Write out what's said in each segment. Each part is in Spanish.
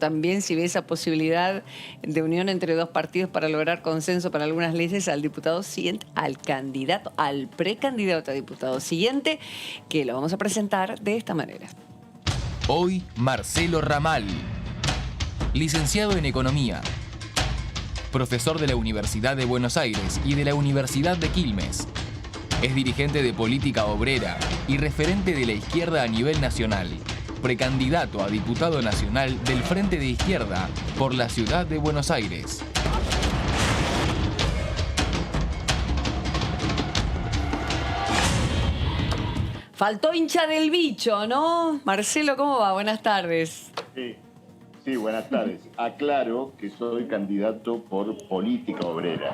también si ve esa posibilidad de unión entre dos partidos para lograr consenso para algunas leyes al diputado siguiente, al candidato, al precandidato a diputado siguiente, que lo vamos a presentar de esta manera. Hoy, Marcelo Ramal, licenciado en Economía, profesor de la Universidad de Buenos Aires y de la Universidad de Quilmes. Es dirigente de Política Obrera y referente de la izquierda a nivel nacional. Precandidato a diputado nacional del Frente de Izquierda por la ciudad de Buenos Aires. Faltó hincha del bicho, ¿no? Marcelo, ¿cómo va? Buenas tardes. Sí, buenas tardes. Aclaro que soy candidato por Política Obrera.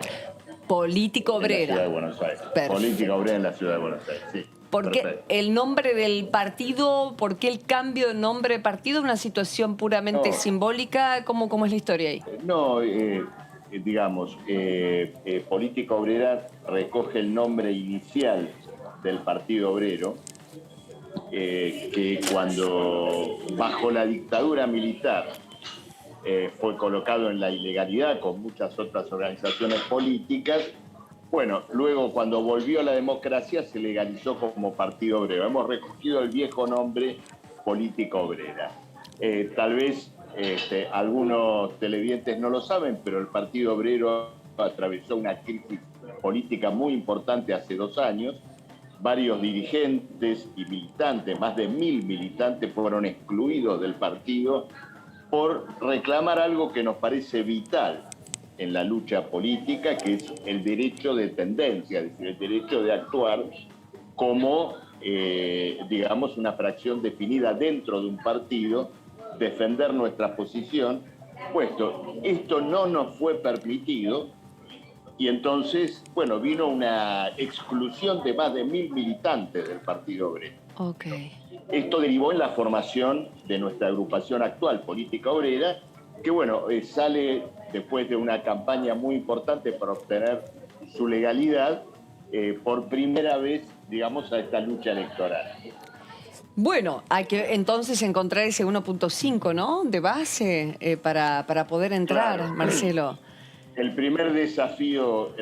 Político Obrera. En la ciudad de Buenos Aires. Perfecto. Política Obrera en la ciudad de Buenos Aires, sí. ¿Por qué Perfecto. el nombre del partido, por qué el cambio de nombre de partido? ¿Una situación puramente simbólica? ¿Cómo es la historia ahí? No, digamos, Política Obrera recoge el nombre inicial del Partido Obrero, que cuando bajo la dictadura militar fue colocado en la ilegalidad con muchas otras organizaciones políticas. Bueno, luego cuando volvió a la democracia se legalizó como Partido Obrero. Hemos recogido el viejo nombre Política Obrera. Tal vez algunos televidentes no lo saben, pero el Partido Obrero atravesó una crisis política muy importante hace 2 años. Varios dirigentes y militantes, más de 1000 militantes, fueron excluidos del partido por reclamar algo que nos parece vital en la lucha política, que es el derecho de tendencia, es decir, el derecho de actuar como, digamos, una fracción definida dentro de un partido, defender nuestra posición, puesto esto no nos fue permitido. Y entonces, bueno, vino una exclusión de más de 1000 militantes del Partido Obrero. Okay. Esto derivó en la formación de nuestra agrupación actual, Política Obrera, que bueno, sale después de una campaña muy importante para obtener su legalidad, por primera vez, digamos, a esta lucha electoral. Bueno, hay que entonces encontrar ese 1.5, ¿no? De base para poder entrar, Claro. Marcelo. El primer desafío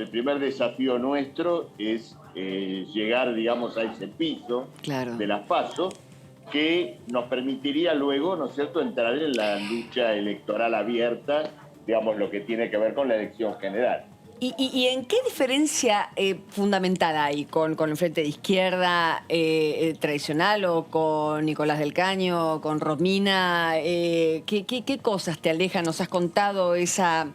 nuestro es llegar, digamos, a ese piso de las PASO, que nos permitiría luego, ¿no es cierto?, entrar en la lucha electoral abierta, digamos, lo que tiene que ver con la elección general. ¿Y en qué diferencia fundamental hay con el Frente de Izquierda tradicional o con Nicolás del Caño, con Romina? ¿Qué cosas te alejan? Nos has contado esa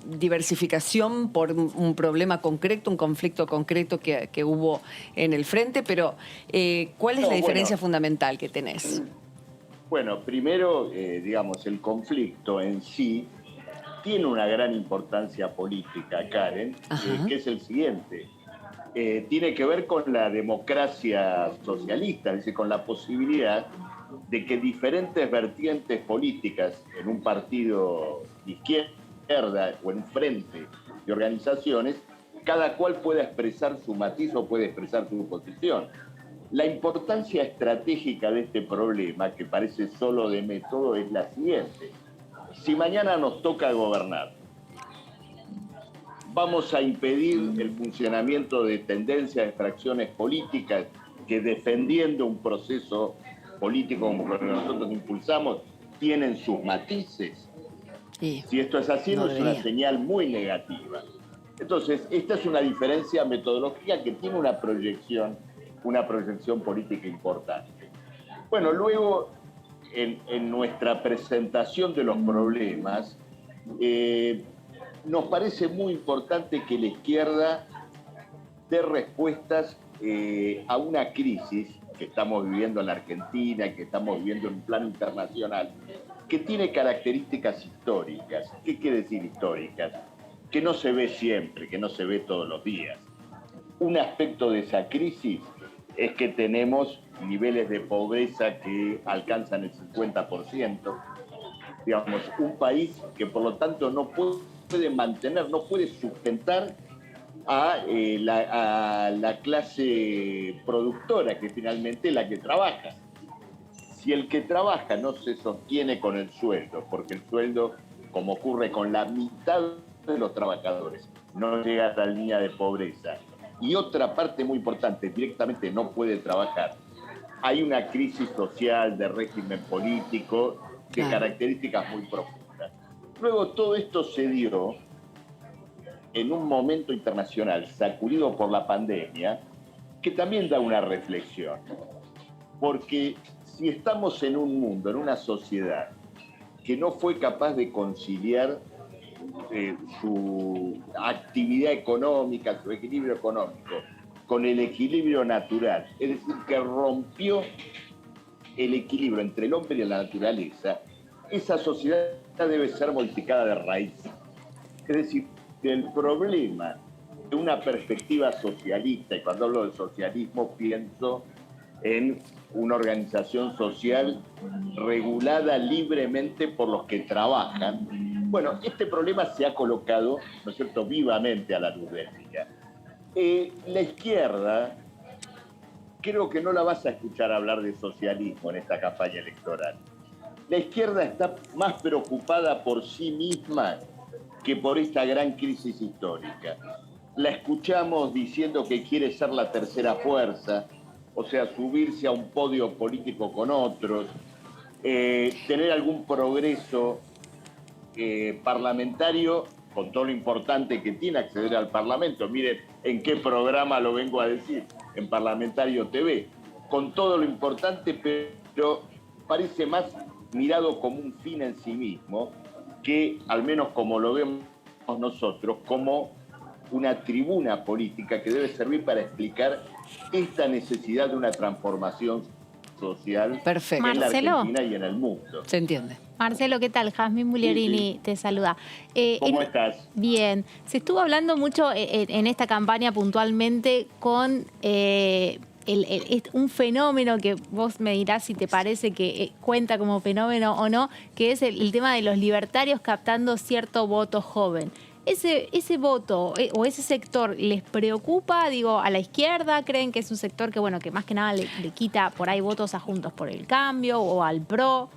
diversificación por un problema concreto, un conflicto concreto que hubo en el Frente, pero ¿cuál es la diferencia fundamental que tenés? Bueno, primero, digamos, el conflicto en sí tiene una gran importancia política, Karen, que es el siguiente. Tiene que ver con la democracia socialista, es decir, con la posibilidad de que diferentes vertientes políticas en un partido de izquierda o en un frente de organizaciones, cada cual pueda expresar su matiz o puede expresar su posición. La importancia estratégica de este problema, que parece solo de método, es la siguiente. Si mañana nos toca gobernar, vamos a impedir el funcionamiento de tendencias, de fracciones políticas que, defendiendo un proceso político como el que nosotros impulsamos, tienen sus matices. Sí. Si esto es así, no es una señal muy negativa. Entonces, esta es una diferencia metodológica que tiene una proyección política importante. Bueno, luego, en nuestra presentación de los problemas, nos parece muy importante que la izquierda dé respuestas a una crisis que estamos viviendo en la Argentina, que estamos viviendo en un plano internacional, que tiene características históricas. ¿Qué quiere decir históricas? Que no se ve siempre, que no se ve todos los días. Un aspecto de esa crisis es que tenemos niveles de pobreza que alcanzan el 50%. Digamos, un país que por lo tanto no puede mantener, no puede sustentar a la clase productora, que finalmente es la que trabaja. si el que trabaja no se sostiene con el sueldo, porque el sueldo, como ocurre con la mitad de los trabajadores, no llega a la línea de pobreza, y otra parte muy importante, directamente no puede trabajar, hay una crisis social, de régimen político, de características muy profundas. Luego todo esto se dio en un momento internacional sacudido por la pandemia, que también da una reflexión. Porque si estamos en un mundo, en una sociedad que no fue capaz de conciliar su actividad económica, su equilibrio económico, con el equilibrio natural, es decir, que rompió el equilibrio entre el hombre y la naturaleza, esa sociedad debe ser modificada de raíz. Es decir, que el problema de una perspectiva socialista, y cuando hablo de socialismo pienso en una organización social regulada libremente por los que trabajan. Bueno, este problema se ha colocado, ¿no es cierto?, vivamente a la luz del día. La izquierda, creo que no la vas a escuchar hablar de socialismo en esta campaña electoral. La izquierda está más preocupada por sí misma que por esta gran crisis histórica. La escuchamos diciendo que quiere ser la tercera fuerza, o sea, subirse a un podio político con otros, tener algún progreso parlamentario, con todo lo importante que tiene acceder al Parlamento. Miren en qué programa lo vengo a decir, en Parlamentario TV, con todo lo importante, pero parece más mirado como un fin en sí mismo, que, al menos como lo vemos nosotros, como una tribuna política que debe servir para explicar esta necesidad de una transformación social en la Argentina y en el mundo. Se entiende. Marcelo, ¿qué tal? Jazmín Mulierini te saluda. ¿Cómo estás? Bien. Se estuvo hablando mucho en esta campaña puntualmente con un fenómeno que vos me dirás si te parece que cuenta como fenómeno o no, que es el tema de los libertarios captando cierto voto joven. ¿Ese voto o ese sector les preocupa, digo, a la izquierda? ¿Creen que es un sector que, bueno, que más que nada le quita por ahí votos a Juntos por el Cambio o al PRO?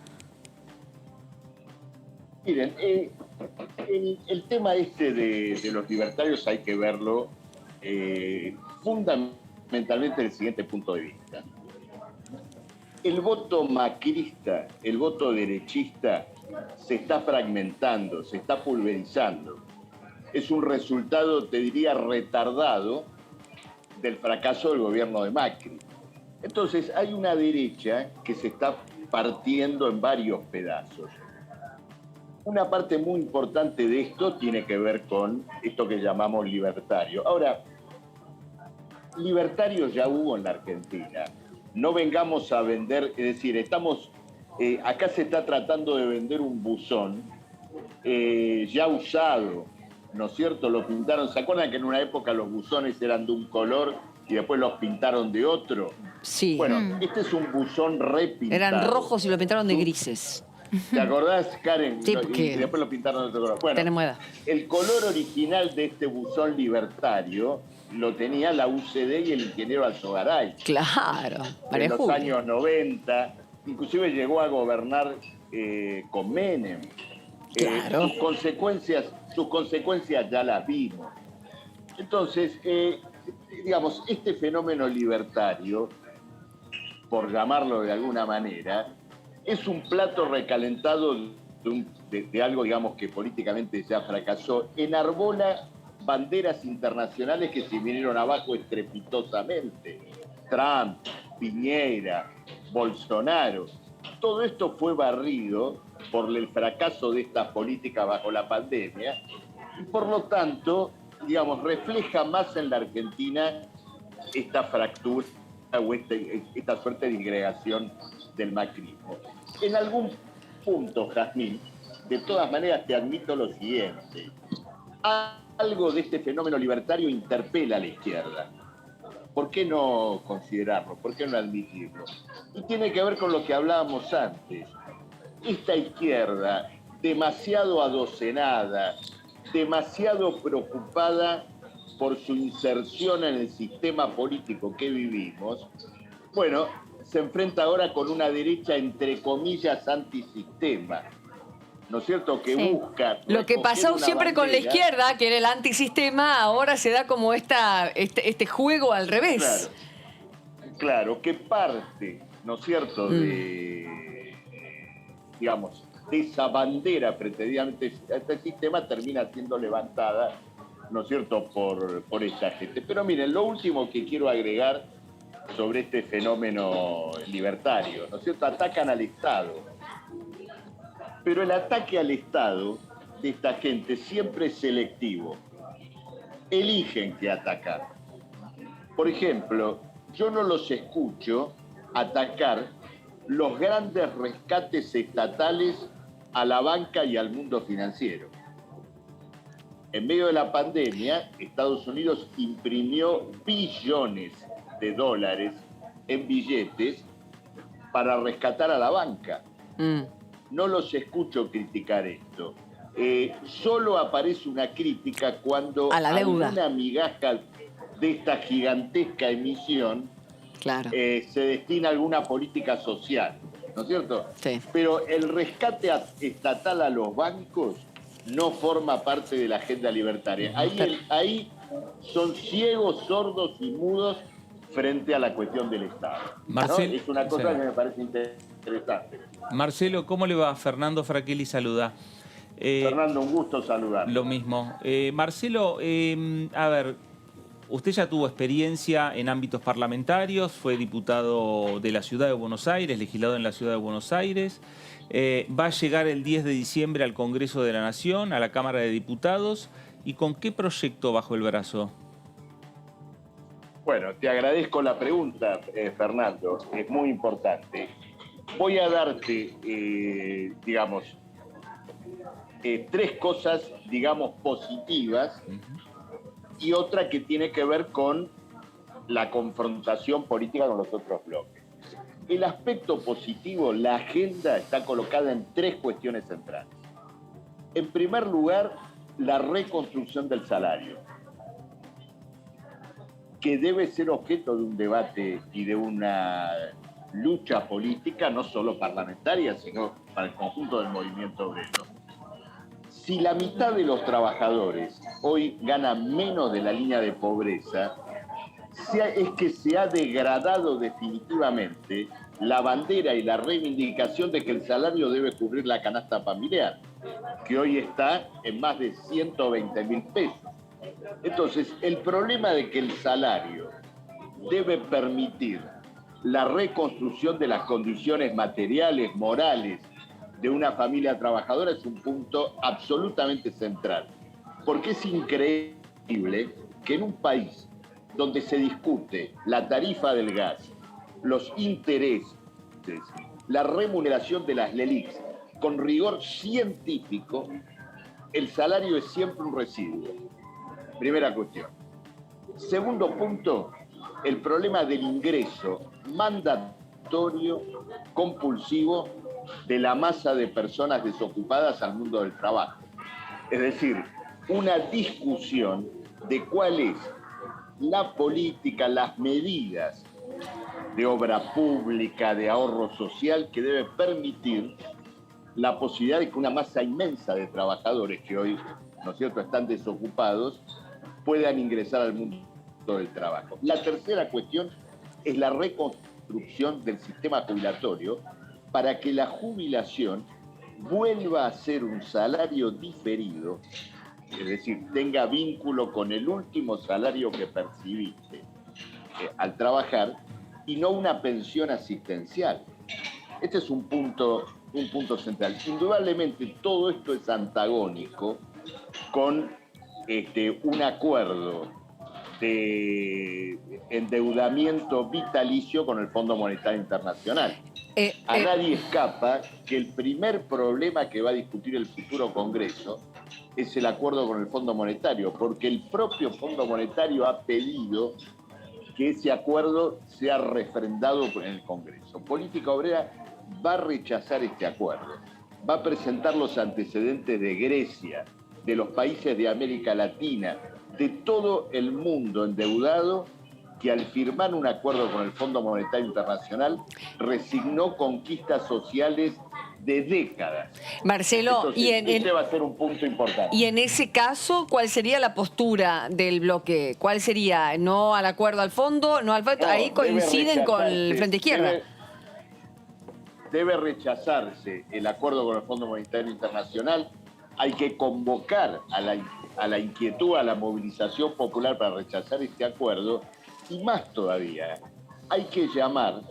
Miren, el tema este de los libertarios hay que verlo fundamentalmente desde el siguiente punto de vista. El voto macrista, el voto derechista, se está fragmentando, se está pulverizando. Es un resultado, te diría, retardado del fracaso del gobierno de Macri. Entonces, hay una derecha que se está partiendo en varios pedazos. Una parte muy importante de esto tiene que ver con esto que llamamos libertario. Ahora, libertarios ya hubo en la Argentina. No vengamos a vender, es decir, acá se está tratando de vender un buzón ya usado, ¿no es cierto? Lo pintaron, ¿se acuerdan que en una época los buzones eran de un color y después los pintaron de otro? Sí. Bueno, este es un buzón repintado. Eran rojos y lo pintaron de grises. ¿Te acordás, Karen? Sí, Y después lo pintaron de otro color. Bueno, tenemos edad. el color original de este buzón libertario lo tenía la UCD y el ingeniero Alzogaray. Claro. En los años 90, inclusive llegó a gobernar con Menem. Claro. Sus consecuencias ya las vimos. Entonces, digamos, este fenómeno libertario, por llamarlo de alguna manera, es un plato recalentado de algo, digamos, que políticamente ya fracasó. Enarbola banderas internacionales que se vinieron abajo estrepitosamente. Trump, Piñera, Bolsonaro. Todo esto fue barrido por el fracaso de esta política bajo la pandemia y, por lo tanto, digamos, refleja más en la Argentina esta fractura o esta suerte de disgregación del macrismo. En algún punto, Jazmín, de todas maneras te admito lo siguiente. Algo de este fenómeno libertario interpela a la izquierda. ¿Por qué no considerarlo? ¿Por qué no admitirlo? Y tiene que ver con lo que hablábamos antes. Esta izquierda, demasiado adocenada, demasiado preocupada por su inserción en el sistema político que vivimos, bueno, se enfrenta ahora con una derecha, entre comillas, antisistema, ¿no es cierto?, que busca... Lo que pasó siempre con la izquierda, que era el antisistema, ahora se da como este juego al revés. Claro, que parte, ¿no es cierto?, de, digamos, de esa bandera pretendidamente, este sistema termina siendo levantada, ¿no es cierto?, por esta gente. Pero miren, lo último que quiero agregar sobre este fenómeno libertario, ¿no es cierto?, atacan al Estado. Pero el ataque al Estado de esta gente siempre es selectivo. Eligen qué atacar. Por ejemplo, yo no los escucho atacar los grandes rescates estatales a la banca y al mundo financiero. En medio de la pandemia, Estados Unidos imprimió billones de dólares en billetes para rescatar a la banca. No los escucho criticar esto. Solo aparece una crítica cuando a la deuda, alguna migaja de esta gigantesca emisión se destina a alguna política social, ¿no es cierto? Sí. Pero el rescate estatal a los bancos no forma parte de la agenda libertaria. Ahí son ciegos, sordos y mudos frente a la cuestión del Estado, ¿no? Es una cosa que me parece interesante. Marcelo, ¿cómo le va? Fernando Fraquelli saluda. Fernando, un gusto saludar. Lo mismo. Marcelo, a ver, usted ya tuvo experiencia en ámbitos parlamentarios, fue diputado de la Ciudad de Buenos Aires, legislador en la Ciudad de Buenos Aires, va a llegar el 10 de diciembre al Congreso de la Nación, a la Cámara de Diputados, ¿y con qué proyecto bajo el brazo? Bueno, te agradezco la pregunta, Fernando, es muy importante. Voy a darte, digamos, tres cosas, digamos, positivas y otra que tiene que ver con la confrontación política con los otros bloques. El aspecto positivo, la agenda está colocada en tres cuestiones centrales. En primer lugar, la reconstrucción del salario, que debe ser objeto de un debate y de una lucha política, no solo parlamentaria, sino para el conjunto del movimiento obrero. Si la mitad de los trabajadores hoy gana menos de la línea de pobreza, es que se ha degradado definitivamente la bandera y la reivindicación de que el salario debe cubrir la canasta familiar, que hoy está en más de 120.000 pesos. Entonces, el problema de que el salario debe permitir la reconstrucción de las condiciones materiales, morales de una familia trabajadora es un punto absolutamente central. Porque es increíble que en un país donde se discute la tarifa del gas, los intereses, la remuneración de las LELIQs, con rigor científico, el salario es siempre un residuo. Primera cuestión. Segundo punto, el problema del ingreso mandatorio, compulsivo, de la masa de personas desocupadas al mundo del trabajo. Es decir, una discusión de cuál es la política, las medidas de obra pública, de ahorro social, que debe permitir la posibilidad de que una masa inmensa de trabajadores que hoy, ¿no es cierto?, están desocupados, puedan ingresar al mundo del trabajo. La tercera cuestión es la reconstrucción del sistema jubilatorio para que la jubilación vuelva a ser un salario diferido, es decir, tenga vínculo con el último salario que percibiste al trabajar y no una pensión asistencial. Este es un punto central. Indudablemente todo esto es antagónico con un acuerdo de endeudamiento vitalicio con el Fondo Monetario Internacional. A nadie escapa que el primer problema que va a discutir el futuro Congreso es el acuerdo con el Fondo Monetario, porque el propio Fondo Monetario ha pedido que ese acuerdo sea refrendado en el Congreso. Política Obrera va a rechazar este acuerdo, va a presentar los antecedentes de Grecia, de los países de América Latina, de todo el mundo endeudado que al firmar un acuerdo con el Fondo Monetario Internacional resignó conquistas sociales de décadas. Marcelo, Entonces, este va a ser un punto importante. y en ese caso, ¿cuál sería la postura del bloque? ¿Cuál sería? ¿No al acuerdo al fondo? ¿No al fondo? No, Ahí coinciden con el Frente Izquierda. Debe rechazarse el acuerdo con el Fondo Monetario Internacional. Hay que convocar a la inquietud, a la movilización popular para rechazar este acuerdo. Y más todavía, hay que llamar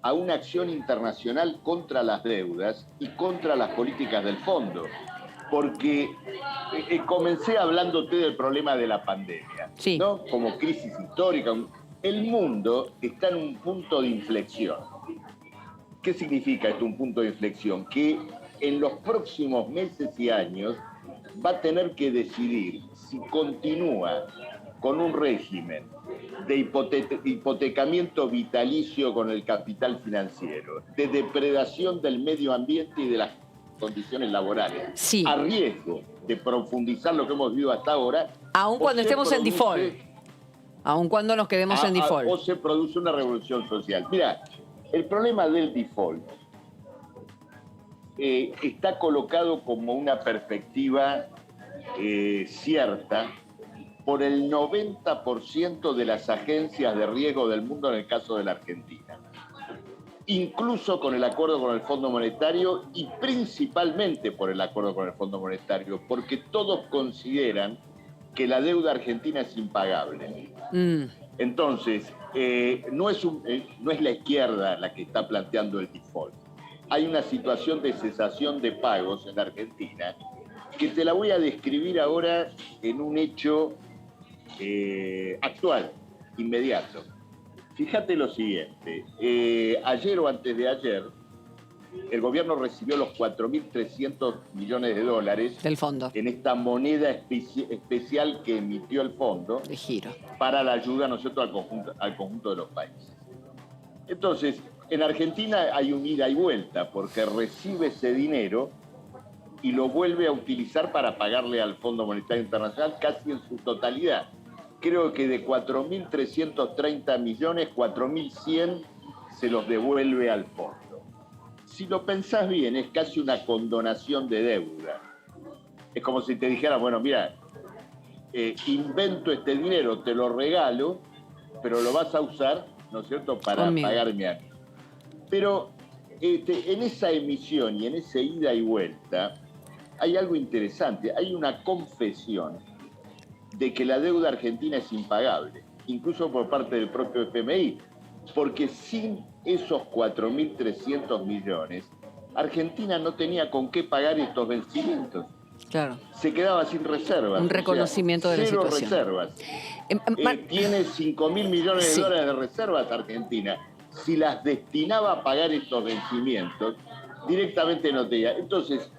a una acción internacional contra las deudas y contra las políticas del fondo. Porque comencé hablándote del problema de la pandemia, sí, ¿no? Como crisis histórica. El mundo está en un punto de inflexión. ¿Qué significa esto, un punto de inflexión? Que en los próximos meses y años va a tener que decidir si continúa con un régimen de hipotecamiento vitalicio con el capital financiero, de depredación del medio ambiente y de las condiciones laborales, sí, a riesgo de profundizar lo que hemos vivido hasta ahora. Aun cuando estemos en default. Aun cuando nos quedemos en default. O se produce una revolución social. Mira, el problema del default está colocado como una perspectiva cierta por el 90% de las agencias de riesgo del mundo en el caso de la Argentina. Incluso con el acuerdo con el Fondo Monetario y principalmente por el acuerdo con el Fondo Monetario, porque todos consideran que la deuda argentina es impagable. Entonces, no es la izquierda la que está planteando el default. Hay una situación de cesación de pagos en la Argentina que te la voy a describir ahora en un hecho actual, inmediato. Fíjate lo siguiente, ayer o antes de ayer, el gobierno recibió los 4.300 millones de dólares del fondo, en esta moneda especial que emitió el fondo de giro para la ayuda, ¿no es cierto?, al conjunto de los países. Entonces, en Argentina hay un ida y vuelta porque recibe ese dinero y lo vuelve a utilizar para pagarle al Fondo Monetario Internacional casi en su totalidad. Creo que de 4.330 millones, 4.100 se los devuelve al fondo. Si lo pensás bien, es casi una condonación de deuda. Es como si te dijera, bueno, mira, invento este dinero, te lo regalo, pero lo vas a usar, ¿no es cierto?, para pagarme a mí. Pero en esa emisión y en esa ida y vuelta hay algo interesante, hay una confesión de que la deuda argentina es impagable, incluso por parte del propio FMI, porque sin esos 4.300 millones, Argentina no tenía con qué pagar estos vencimientos. Claro. Se quedaba sin reservas. Un reconocimiento de la situación. Cero reservas. Tiene 5.000 millones de dólares de reservas Argentina. Si las destinaba a pagar estos vencimientos, directamente no tenía. Entonces,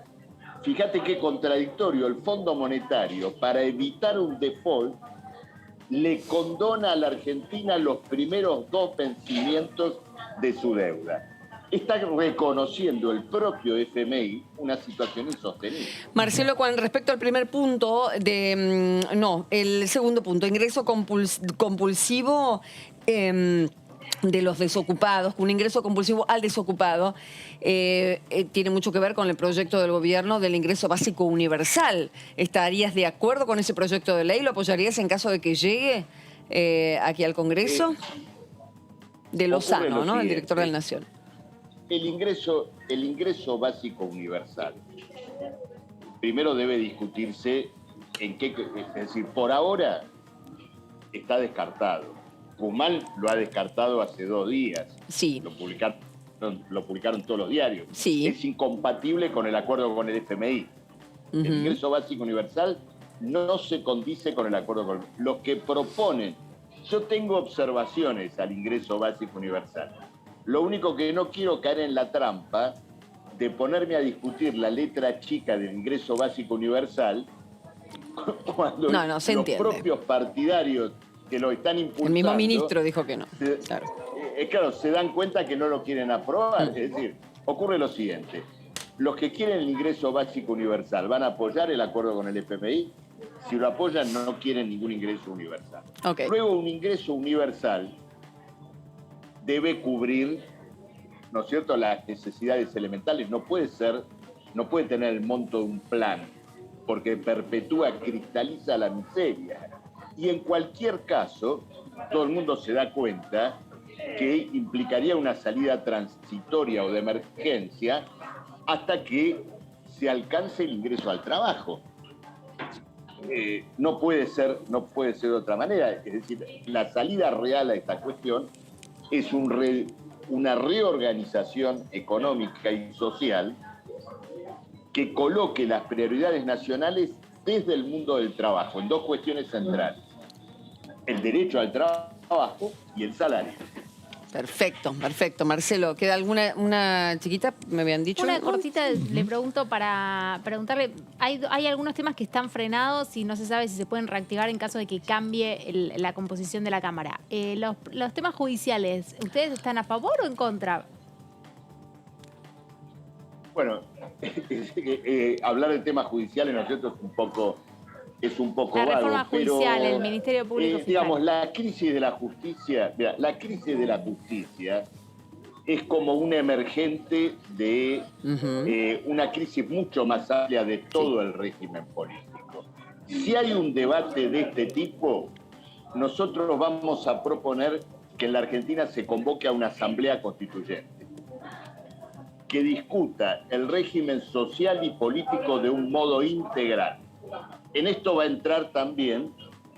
fíjate qué contradictorio, el Fondo Monetario, para evitar un default, le condona a la Argentina los primeros 2 vencimientos de su deuda. Está reconociendo el propio FMI una situación insostenible. Marcelo, con respecto al primer punto, el segundo punto, ingreso compulsivo de los desocupados, un ingreso compulsivo al desocupado, tiene mucho que ver con el proyecto del gobierno del ingreso básico universal. ¿Estarías de acuerdo con ese proyecto de ley? ¿Lo apoyarías en caso de que llegue aquí al Congreso? De Lozano, ¿no? El director de la Nación. El ingreso básico universal, primero debe discutirse en qué, es decir, por ahora está descartado. Guzmán lo ha descartado hace 2 días. Sí. Lo publicaron todos los diarios. Sí. Es incompatible con el acuerdo con el FMI. El ingreso básico universal no se condice con el acuerdo con los que proponen. Yo tengo observaciones al ingreso básico universal. Lo único que no quiero caer en la trampa de ponerme a discutir la letra chica del ingreso básico universal cuando los propios partidarios que lo están impulsando... El mismo ministro dijo que no. Claro, se dan cuenta que no lo quieren aprobar. Es decir, ocurre lo siguiente. Los que quieren el ingreso básico universal van a apoyar el acuerdo con el FMI. Si lo apoyan, no quieren ningún ingreso universal. Ok. Luego, un ingreso universal debe cubrir, ¿no es cierto?, las necesidades elementales. No puede tener el monto de un plan, porque perpetúa, cristaliza la miseria. Y en cualquier caso, todo el mundo se da cuenta que implicaría una salida transitoria o de emergencia hasta que se alcance el ingreso al trabajo. No puede ser de otra manera. Es decir, la salida real a esta cuestión es una reorganización económica y social que coloque las prioridades nacionales desde el mundo del trabajo, en dos cuestiones centrales: el derecho al trabajo y el salario. Perfecto, perfecto. Marcelo, ¿queda una chiquita? Me habían dicho. Una cortita, le pregunto para preguntarle, hay algunos temas que están frenados y no se sabe si se pueden reactivar en caso de que cambie la composición de la Cámara. Los temas judiciales, ¿ustedes están a favor o en contra? Bueno, hablar de temas judiciales, ¿no es cierto?, es un poco La vago, reforma judicial, pero, el Ministerio Público Fiscal. digamos, la crisis de la justicia es como una emergente de una crisis mucho más amplia de todo el régimen político. Si hay un debate de este tipo, nosotros vamos a proponer que en la Argentina se convoque a una asamblea constituyente que discuta el régimen social y político de un modo integral. En esto va a entrar también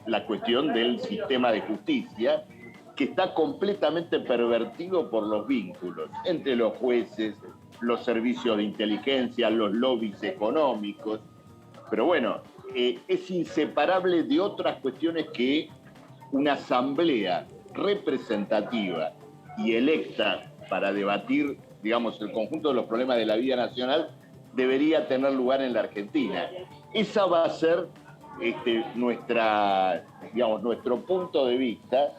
la cuestión del sistema de justicia, que está completamente pervertido por los vínculos entre los jueces, los servicios de inteligencia, los lobbies económicos. Pero bueno, es inseparable de otras cuestiones que una asamblea representativa y electa para debatir, digamos, el conjunto de los problemas de la vida nacional debería tener lugar en la Argentina. Esa va a ser nuestro punto de vista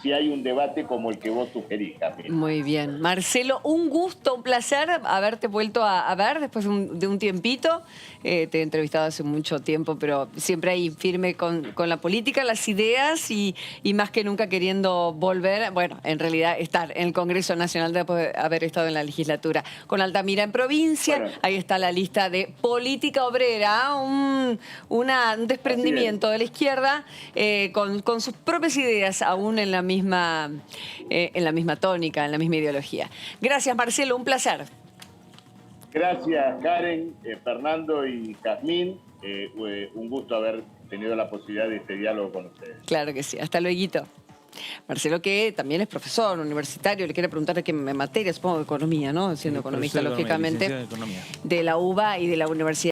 si hay un debate como el que vos sugerís, Camila. Muy bien. Marcelo, un gusto, un placer haberte vuelto a ver después de un tiempito. Te he entrevistado hace mucho tiempo, pero siempre ahí firme con la política, las ideas y más que nunca queriendo volver, bueno, en realidad estar en el Congreso Nacional después de haber estado en la legislatura. Con Altamira en provincia, bueno, ahí está la lista de política obrera, un desprendimiento de la izquierda con sus propias ideas aún en la misma tónica, en la misma ideología. Gracias, Marcelo, un placer. Gracias, Karen, Fernando y Jazmín. Un gusto haber tenido la posibilidad de este diálogo con ustedes. Claro que sí. Hasta luego. Marcelo, que también es profesor universitario, le quiere preguntar de qué materia, supongo economía, ¿no? Siendo economista, lógicamente, de la UBA y de la Universidad.